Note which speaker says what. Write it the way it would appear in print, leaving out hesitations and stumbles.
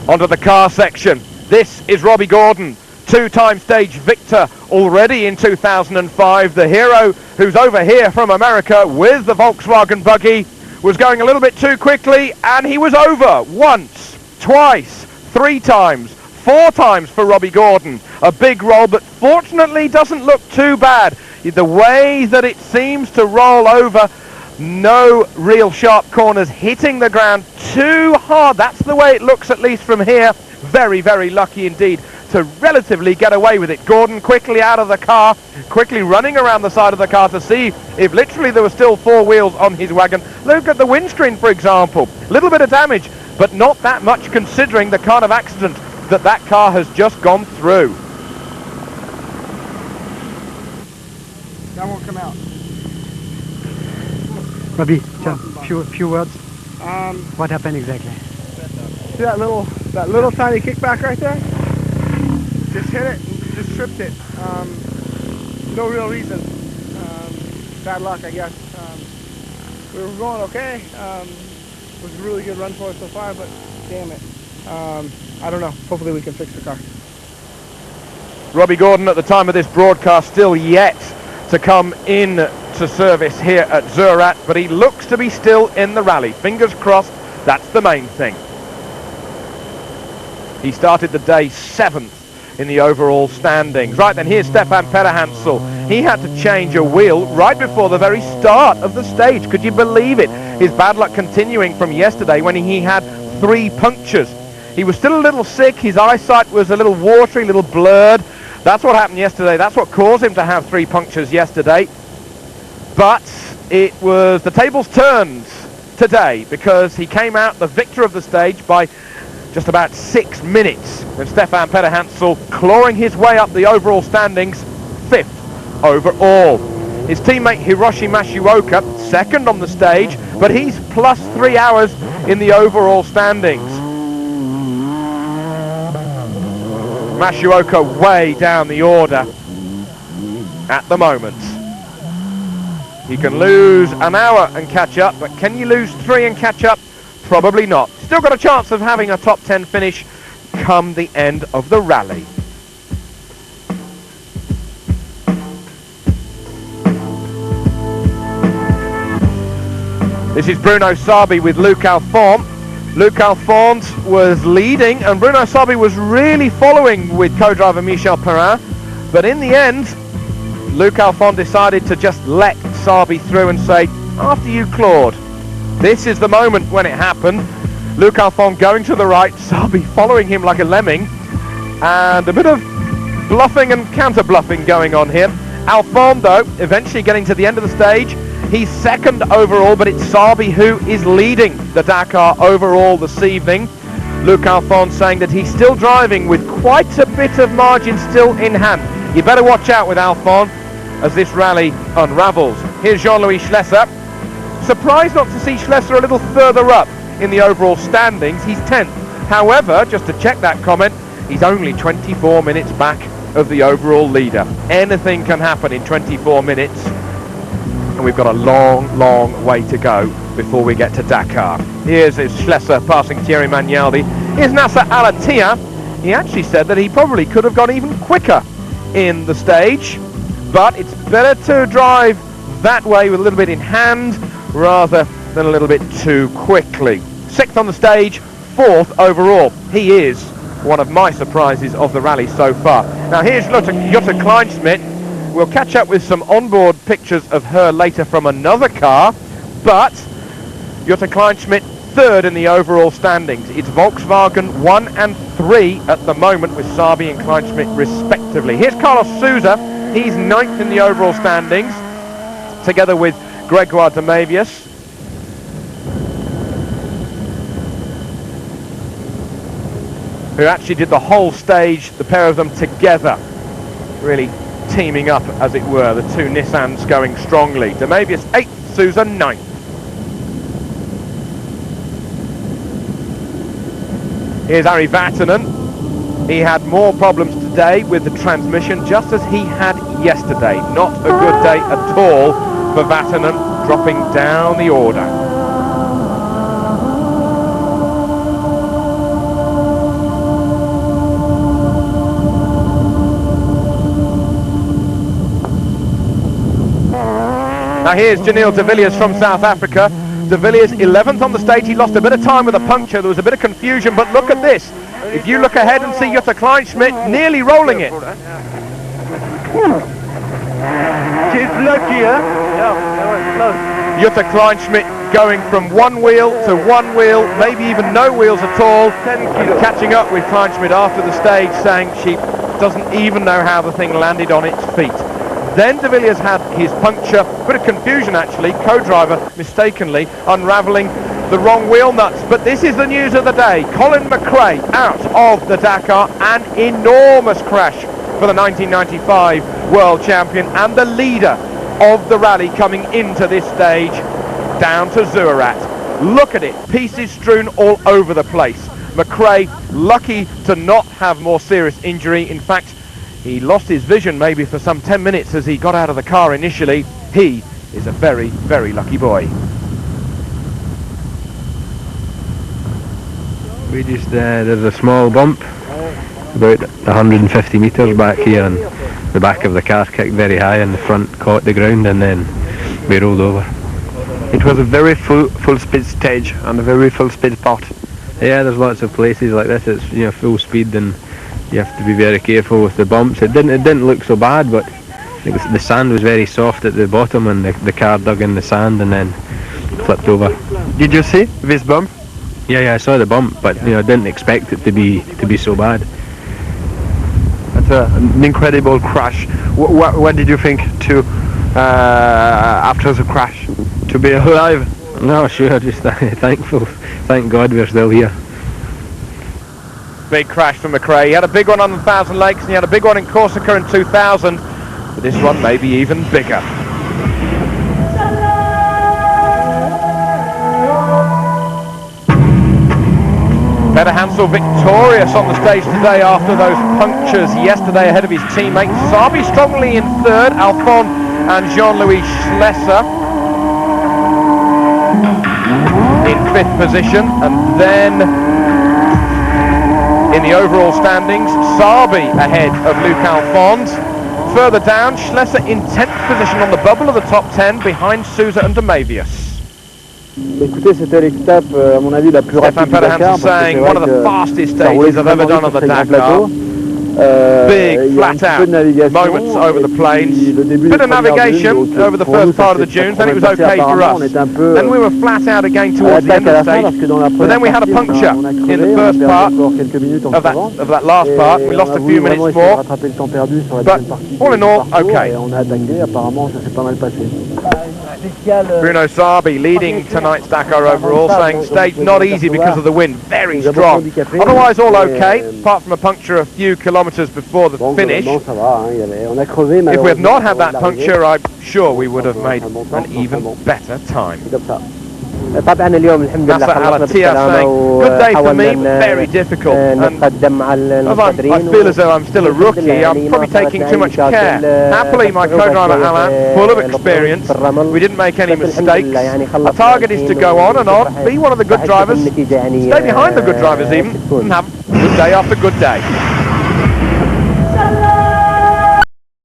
Speaker 1: Onto the car section. This is Robbie Gordon, two-time stage victor already in 2005. The hero who's over here from America with the Volkswagen buggy was going a little bit too quickly, and he was over once, twice, 3 times, 4 times for Robbie Gordon. A big roll, but fortunately doesn't look too bad. The way that it seems to roll over, no real sharp corners, hitting the ground too hard. That's the way it looks, at least from here. Very, very lucky indeed to relatively get away with it. Gordon quickly out of the car, quickly running around the side of the car to see if literally there were still 4 wheels on his wagon. Look at the windscreen, for example. A little bit of damage, but not that much considering the kind of accident that car has just gone through.
Speaker 2: That won't come out.
Speaker 3: Robbie, few words. What happened exactly?
Speaker 2: See that little tiny kickback right there? Just hit it, and just tripped it. No real reason. Bad luck, I guess. We were going okay. It was a really good run for us so far, but damn it. I don't know. Hopefully we can fix the car.
Speaker 1: Robbie Gordon at the time of this broadcast still yet to come in to service here at Zurich, but he looks to be still in the rally. Fingers crossed, that's the main thing. He started the day 7th in the overall standings. Right then, here's Stefan Petterhansel. He had to change a wheel right before the very start of the stage. Could you believe it? His bad luck continuing from yesterday when he had 3 punctures. He was still a little sick. His eyesight was a little watery, a little blurred. That's what happened yesterday. That's what caused him to have 3 punctures yesterday. But it was the tables turned today because he came out the victor of the stage by just about 6 minutes, with Stefan Petterhansel clawing his way up the overall standings, 5th overall. His teammate Hiroshi Mashioka, 2nd on the stage, but he's plus 3 hours in the overall standings. Mashioka way down the order at the moment. You can lose an hour and catch up, but can you lose 3 and catch up? Probably not. Still got a chance of having a top 10 finish come the end of the rally. This is Bruno Sabi with Luc Alphonse. Luc Alphonse was leading and Bruno Sabi was really following with co-driver Michel Perrin, but in the end Luc Alphonse decided to just let Sabi through and say, after you, Claude. This is the moment when it happened. Luc Alphonse going to the right, Sabi following him like a lemming, and a bit of bluffing and counter-bluffing going on here. Alphonse, though, eventually getting to the end of the stage. He's 2nd overall, but it's Sabi who is leading the Dakar overall this evening. Luc Alphonse saying that he's still driving with quite a bit of margin still in hand. You better watch out with Alphonse as this rally unravels. Here's Jean-Louis Schlesser. Surprised not to see Schlesser a little further up in the overall standings. He's 10th. However, just to check that comment, he's only 24 minutes back of the overall leader. Anything can happen in 24 minutes. And we've got a long, long way to go before we get to Dakar. Here's Schlesser passing Thierry Magnaldi. Here's Nasser Al-Attiyah. He actually said that he probably could have gone even quicker in the stage, but it's better to drive that way with a little bit in hand rather than a little bit too quickly. 6th on the stage, 4th overall. He is one of my surprises of the rally so far. Now here's Jutta Kleinschmidt. We'll catch up with some onboard pictures of her later from another car, but Jutta Kleinschmidt 3rd in the overall standings. It's Volkswagen 1 and 3 at the moment with Sabi and Kleinschmidt respectively. Here's Carlos Souza. He's 9th in the overall standings, together with Gregoire de Mavius. Who actually did the whole stage, the pair of them together, really teaming up, as it were, the 2 Nissans going strongly. De Mavius 8th, Souza 9th. Here's Ari Vatanen. He had more problems today with the transmission, just as he had yesterday. Not a good day at all for Vatanen, dropping down the order. Now here's Janil de Villiers from South Africa. De Villiers 11th on the stage. He lost a bit of time with a puncture. There was a bit of confusion, but look at this. If you look ahead and see Jutta Kleinschmidt nearly rolling it.
Speaker 2: She's lucky, huh? Yeah, that was close.
Speaker 1: Jutta Kleinschmidt going from one wheel to one wheel, maybe even no wheels at all, and catching up with Kleinschmidt after the stage, saying she doesn't even know how the thing landed on its feet. Then de Villiers had his puncture, bit of confusion actually, co-driver mistakenly unravelling the wrong wheel nuts. But this is the news of the day. Colin McRae out of the Dakar, an enormous crash for the 1995 world champion and the leader of the rally coming into this stage down to Zuarat. Look at it, pieces strewn all over the place. McRae lucky to not have more serious injury. In fact, he lost his vision maybe for some 10 minutes as he got out of the car initially. He is a very, very lucky boy.
Speaker 4: We just, there's a small bump about 150 metres back here, and the back of the car kicked very high and the front caught the ground, and then we rolled over.
Speaker 5: It was a very full speed stage and a very full speed part.
Speaker 4: Yeah, there's lots of places like this. It's, you know, full speed, and you have to be very careful with the bumps. It didn't look so bad, but the sand was very soft at the bottom, and the car dug in the sand and then flipped over.
Speaker 5: Did you see this bump?
Speaker 4: Yeah, I saw the bump, but you know, didn't expect it to be so bad.
Speaker 5: That's an incredible crash. What did you think to after the crash? To be alive?
Speaker 4: No, sure, just thankful. Thank God we're still here.
Speaker 1: Big crash for McRae. He had a big one on the Thousand Lakes and he had a big one in Corsica in 2000, but this one may be even bigger. Peter Hansel victorious on the stage today after those punctures yesterday ahead of his teammate. Sabi strongly in third, Alphon and Jean-Louis Schlesser in fifth position, and then in the overall standings, Sabi ahead of Luc Alphonse. Further down, Schlesser in 10th position on the bubble of the top 10 behind Sousa and Demavius.
Speaker 6: Écoutez, c'était l'étape, à mon avis, la plus rapide du Dakar.
Speaker 1: Saying one of the fastest stages I've ever done on the Dakar. Big flat out moments over the plains, bit of navigation over the first part of the dunes, then it was okay for us. Then we were flat out again towards the end of the stage, but then we had a puncture in the first part of that last part. We lost a few minutes more, but all in all, okay. Bruno Sabi leading tonight's Dakar overall, saying stage not easy because of the wind, very strong. Otherwise all okay, apart from a puncture a few kilometres before the finish. If we had not had that puncture, I'm sure we would have made an even better time. Nasser Al-Attiyah saying, good day for me, very difficult. And as I feel as though I'm still a rookie, I'm probably taking too much care. Happily, my co-driver Alain, full of experience, we didn't make any mistakes. Our target is to go on and on, be one of the good drivers, stay behind the good drivers even, and have good day after good day.